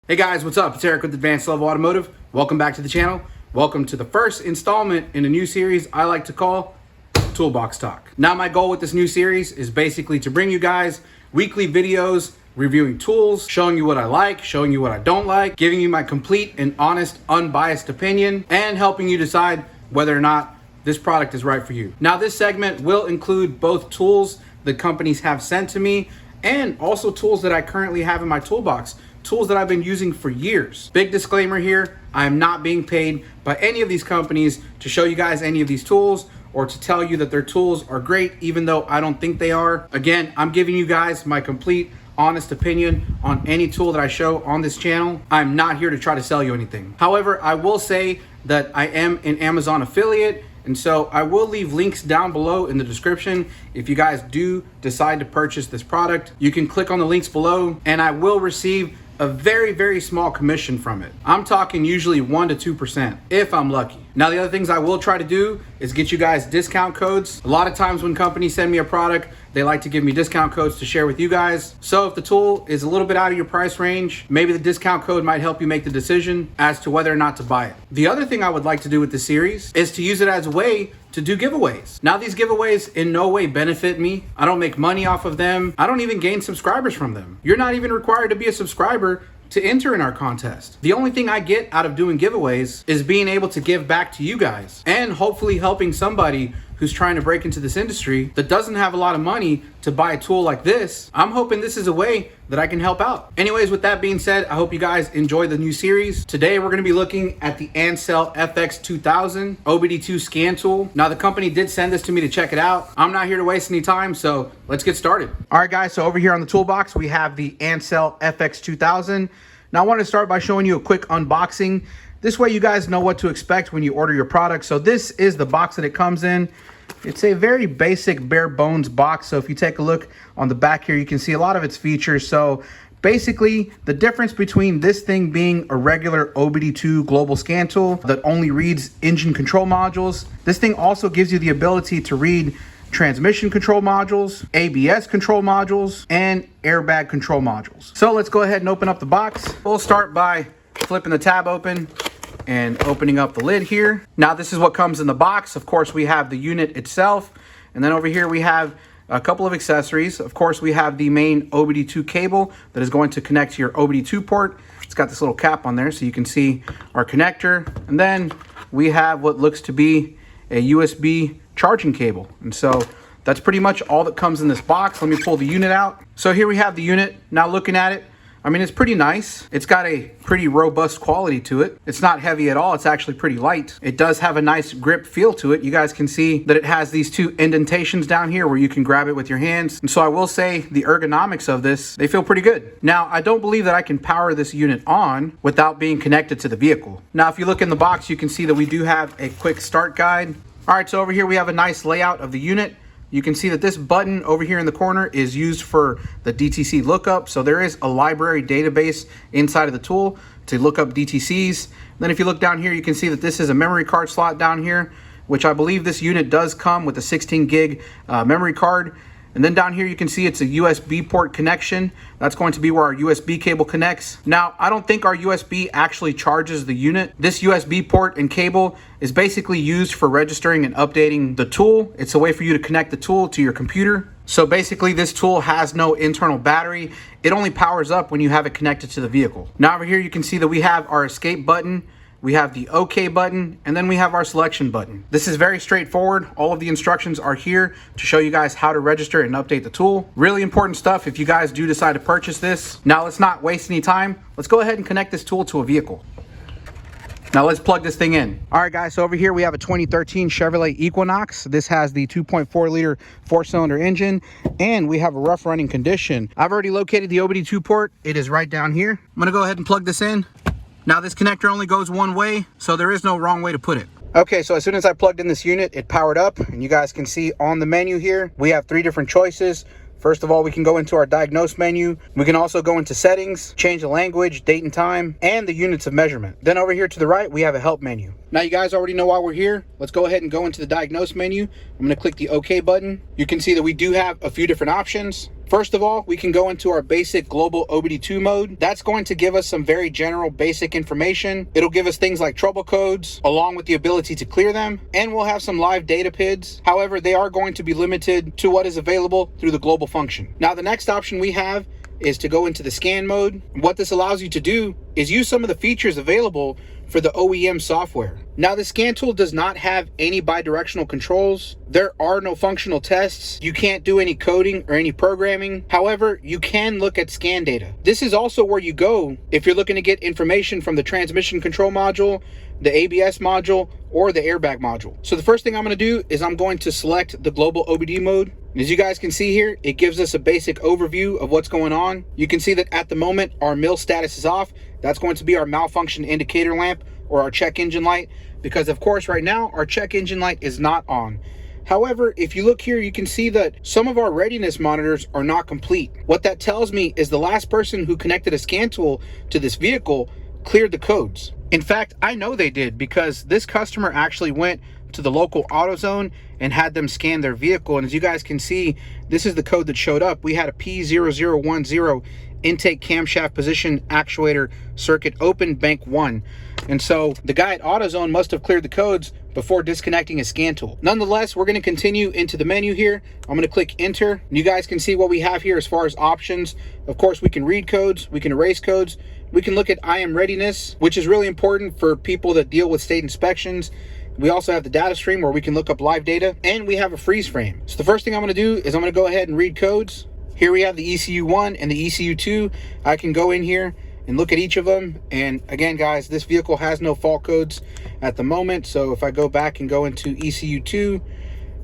Hey guys, what's up? It's Eric with Advanced Level Automotive. Welcome back to the channel. Welcome to the first installment in a new series I like to call Toolbox Talk. Now my goal with this new series is basically to bring you guys weekly videos reviewing tools, showing you what I like, showing you what I don't like, giving you my complete and honest, unbiased opinion, and helping you decide whether or not this product is right for you. Now this segment will include both tools the companies have sent to me and also tools that I currently have in my toolbox. Tools that I've been using for years. Big disclaimer here, I am not being paid by any of these companies to show you guys any of these tools or to tell you that their tools are great, even though I don't think they are. Again, I'm giving you guys my complete, honest opinion on any tool that I show on this channel. I'm not here to try to sell you anything. However, I will say that I am an Amazon affiliate, and so I will leave links down below in the description. If you guys do decide to purchase this product, you can click on the links below and I will receive a very, very small commission from it. I'm talking usually 1 to 2% if I'm lucky. Now the other things I will try to do is get you guys discount codes. A lot of times when companies send me a product, they like to give me discount codes to share with you guys. So if the tool is a little bit out of your price range, maybe the discount code might help you make the decision as to whether or not to buy it. The other thing I would like to do with this series is to use it as a way to do giveaways. Now these giveaways in no way benefit me. I don't make money off of them. I don't even gain subscribers from them. You're not even required to be a subscriber to enter in our contest. The only thing I get out of doing giveaways is being able to give back to you guys and hopefully helping somebody who's trying to break into this industry that doesn't have a lot of money to buy a tool like this. I'm hoping this is a way that I can help out. Anyways, with that being said, I hope you guys enjoy the new series. Today, we're gonna be looking at the Ancel Fx2000 OBD2 scan tool. Now, the company did send this to me to check it out. I'm not here to waste any time, so let's get started. All right, guys, so over here on the toolbox, we have the Ancel Fx2000. Now, I want to start by showing you a quick unboxing. This way you guys know what to expect when you order your product. So this is the box that it comes in. It's a very basic bare bones box. So if you take a look on the back here, you can see a lot of its features. So basically the difference between this thing being a regular OBD2 global scan tool that only reads engine control modules, this thing also gives you the ability to read transmission control modules, ABS control modules, and airbag control modules. So let's go ahead and open up the box. We'll start by flipping the tab open and opening up the lid here. Now this is what comes in the box. Of course, we have the unit itself, and then over here we have a couple of accessories. Of course, we have the main OBD2 cable that is going to connect to your OBD2 port. It's got this little cap on there so you can see our connector. And then we have what looks to be a USB charging cable. And so that's pretty much all that comes in this box. Let me pull the unit out. So here we have the unit. Now looking at it, I mean, it's pretty nice. It's got a pretty robust quality to it. It's not heavy at all. It's actually pretty light. It does have a nice grip feel to it. You guys can see that it has these two indentations down here where you can grab it with your hands. And so I will say the ergonomics of this, they feel pretty good. Now, I don't believe that I can power this unit on without being connected to the vehicle. Now, if you look in the box, you can see that we do have a quick start guide. All right, so over here we have a nice layout of the unit. You can see that this button over here in the corner is used for the DTC lookup. So there is a library database inside of the tool to look up DTCs. Then if you look down here, you can see that this is a memory card slot down here, which I believe this unit does come with a 16 gig memory card. And then down here, you can see it's a USB port connection. That's going to be where our USB cable connects. Now, I don't think our USB actually charges the unit. This USB port and cable is basically used for registering and updating the tool. It's a way for you to connect the tool to your computer. So basically, this tool has no internal battery. It only powers up when you have it connected to the vehicle. Now over here, you can see that we have our escape button. We have the OK button, and then we have our selection button. This is very straightforward. All of the instructions are here to show you guys how to register and update the tool. Really important stuff if you guys do decide to purchase this. Now let's not waste any time. Let's go ahead and connect this tool to a vehicle. Now let's plug this thing in. All right, guys, so over here we have a 2013 Chevrolet Equinox. This has the 2.4 liter 4-cylinder engine, and we have a rough running condition. I've already located the OBD2 port. It is right down here. I'm gonna go ahead and plug this in. Now this connector only goes one way, so there is no wrong way to put it. Okay, so as soon as I plugged in this unit, it powered up, and you guys can see on the menu here, we have 3 different choices. First of all, we can go into our diagnose menu. We can also go into settings, change the language, date and time, and the units of measurement. Then over here to the right, we have a help menu. Now you guys already know why we're here. Let's go ahead and go into the diagnose menu. I'm gonna click the OK button. You can see that we do have a few different options. First of all, we can go into our basic global OBD2 mode. That's going to give us some very general basic information. It'll give us things like trouble codes along with the ability to clear them, and we'll have some live data PIDs. However, they are going to be limited to what is available through the global function. Now, the next option we have is to go into the scan mode. What this allows you to do is use some of the features available for the OEM software. Now, the scan tool does not have any bidirectional controls. There are no functional tests. You can't do any coding or any programming. However, you can look at scan data. This is also where you go if you're looking to get information from the transmission control module, the ABS module, or the airbag module. So the first thing I'm going to do is I'm going to select the global OBD mode. As you guys can see here, it gives us a basic overview of what's going on. You can see that at the moment, our mill status is off. That's going to be our malfunction indicator lamp or our check engine light, because of course right now our check engine light is not on. However, if you look here, you can see that some of our readiness monitors are not complete. What that tells me is the last person who connected a scan tool to this vehicle cleared the codes. In fact, I know they did, because this customer actually went to the local AutoZone and had them scan their vehicle. And as you guys can see, this is the code that showed up. We had a P0010 intake camshaft position actuator circuit open, bank 1. And so the guy at AutoZone must have cleared the codes before disconnecting a scan tool. Nonetheless, we're going to continue into the menu here. I'm going to click enter. You guys can see what we have here as far as options. Of course, we can read codes, we can erase codes, we can look at IM readiness, which is really important for people that deal with state inspections. We also have the data stream where we can look up live data, and we have a freeze frame. So the first thing I'm going to do is I'm going to go ahead and read codes. Here we have the ECU1 and the ECU2. I can go in here and look at each of them. And again, guys, this vehicle has no fault codes at the moment. So if I go back and go into ECU2,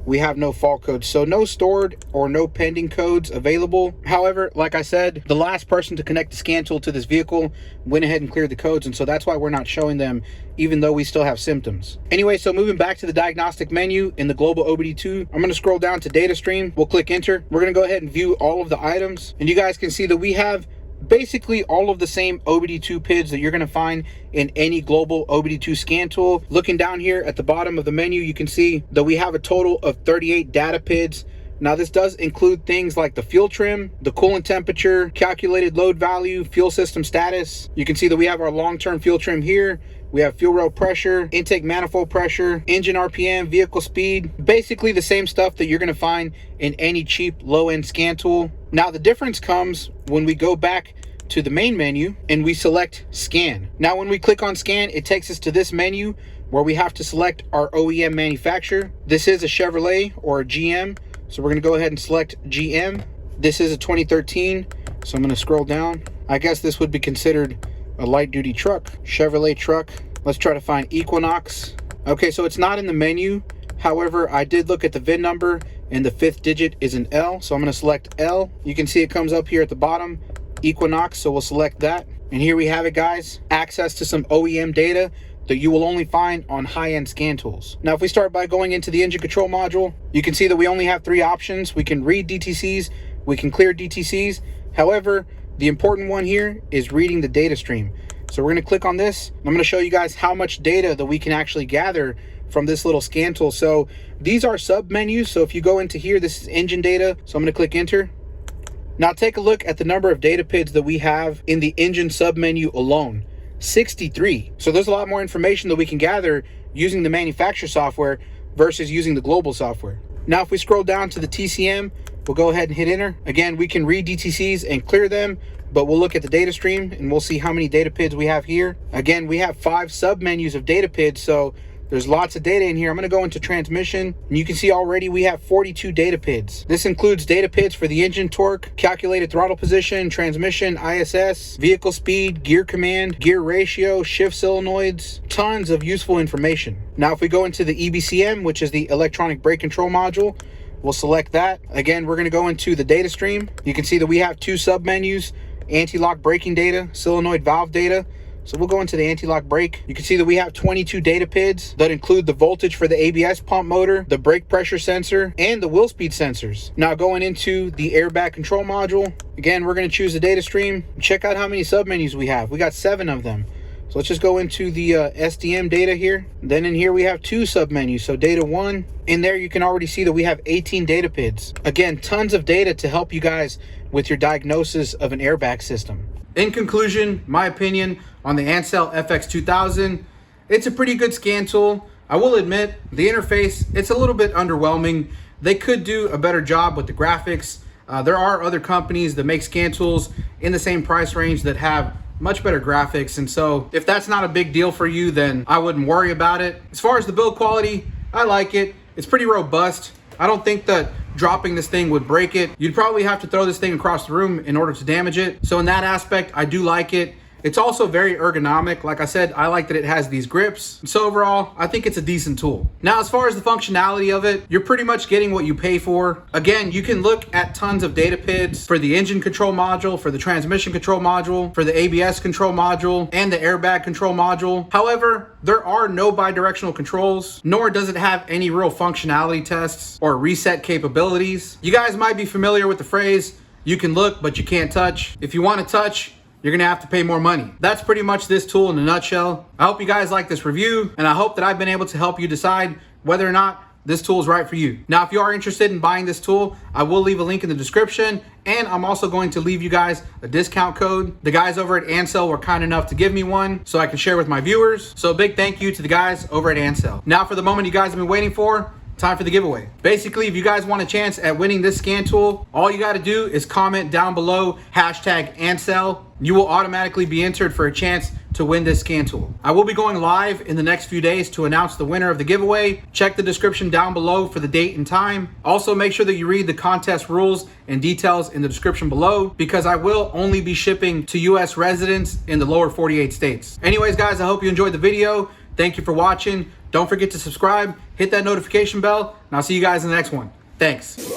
we have no fault codes. So no stored or no pending codes available. However, like I said, the last person to connect the scan tool to this vehicle went ahead and cleared the codes. And so that's why we're not showing them, even though we still have symptoms. Anyway, so moving back to the diagnostic menu in the global OBD2, I'm going to scroll down to data stream. We'll click enter. We're going to go ahead and view all of the items. And you guys can see that we have basically all of the same OBD2 PIDs that you're going to find in any global OBD2 scan tool. Looking down here at the bottom of the menu, you can see that we have a total of 38 data PIDs. Now, this does include things like the fuel trim, the coolant temperature, calculated load value, fuel system status. You can see that we have our long-term fuel trim here. We have fuel rail pressure, intake manifold pressure, engine RPM, vehicle speed, basically the same stuff that you're going to find in any cheap low-end scan tool. Now, the difference comes when we go back to the main menu and we select scan. Now, when we click on scan, it takes us to this menu where we have to select our OEM manufacturer. This is a Chevrolet or a GM, so we're going to go ahead and select GM. This is a 2013, so I'm going to scroll down. I guess this would be considered a light duty truck, Chevrolet truck. Let's try to find Equinox. Okay, so it's not in the menu. However, I did look at the VIN number and the 5th digit is an L. So I'm going to select L. You can see it comes up here at the bottom, Equinox. So we'll select that. And here we have it, guys. Access to some OEM data that you will only find on high-end scan tools. Now, if we start by going into the engine control module, you can see that we only have 3 options. We can read DTCs, we can clear DTCs. However, the important one here is reading the data stream. So we're going to click on this. I'm going to show you guys how much data that we can actually gather from this little scan tool. So these are sub menus. So if you go into here, this is engine data. So I'm going to click enter. Now take a look at the number of data PIDs that we have in the engine sub menu alone. 63. So there's a lot more information that we can gather using the manufacturer software versus using the global software. Now, if we scroll down to the TCM, we'll go ahead and hit enter. Again, we can read DTCs and clear them, but we'll look at the data stream and we'll see how many data PIDs we have here. Again, we have 5 sub menus of data PIDs, so there's lots of data in here. I'm going to go into transmission, and you can see already we have 42 data PIDs. This includes data PIDs for the engine torque, calculated throttle position, transmission, ISS, vehicle speed, gear command, gear ratio, shift solenoids, tons of useful information. Now, if we go into the EBCM, which is the electronic brake control module, we'll select that. Again, we're going to go into the data stream. You can see that we have 2 sub menus, anti-lock braking data, solenoid valve data. So we'll go into the anti-lock brake. You can see that we have 22 data PIDs that include the voltage for the ABS pump motor, the brake pressure sensor, and the wheel speed sensors. Now going into the airbag control module, again, we're going to choose the data stream. Check out how many submenus we have. We got 7 of them. So let's just go into the SDM data here. Then in here we have 2 submenus. So data 1, in there you can already see that we have 18 data PIDs. Again, tons of data to help you guys with your diagnosis of an airbag system. In conclusion, my opinion on the Ancel Fx2000, it's a pretty good scan tool. I will admit, the interface, it's a little bit underwhelming. They could do a better job with the graphics. There are other companies that make scan tools in the same price range that have much better graphics, and so if that's not a big deal for you, then I wouldn't worry about it. As far as the build quality, I like it. It's pretty robust. I don't think that dropping this thing would break it. You'd probably have to throw this thing across the room in order to damage it. So in that aspect, I do like it. It's also very ergonomic. Like I said, I like that it has these grips. So overall, I think it's a decent tool. Now, as far as the functionality of it, you're pretty much getting what you pay for. Again, you can look at tons of data PIDs for the engine control module, for the transmission control module, for the ABS control module, and the airbag control module. However, there are no bidirectional controls, nor does it have any real functionality tests or reset capabilities. You guys might be familiar with the phrase, you can look, but you can't touch. If you want to touch, you're gonna have to pay more money. That's pretty much this tool in a nutshell. I hope you guys like this review, and I hope that I've been able to help you decide whether or not this tool is right for you. Now, if you are interested in buying this tool, I will leave a link in the description, and I'm also going to leave you guys a discount code. The guys over at Ancel were kind enough to give me one so I can share with my viewers. So a big thank you to the guys over at Ancel. Now for the moment you guys have been waiting for, time for the giveaway. Basically, if you guys want a chance at winning this scan tool, all you got to do is comment down below #Ancel. You will automatically be entered for a chance to win this scan tool. I will be going live in the next few days to announce the winner of the giveaway. Check the description down below for the date and time. Also, make sure that you read the contest rules and details in the description below, because I will only be shipping to US residents in the lower 48 states. Anyways, guys, I hope you enjoyed the video. Thank you for watching. Don't forget to subscribe, hit that notification bell, and I'll see you guys in the next one. Thanks.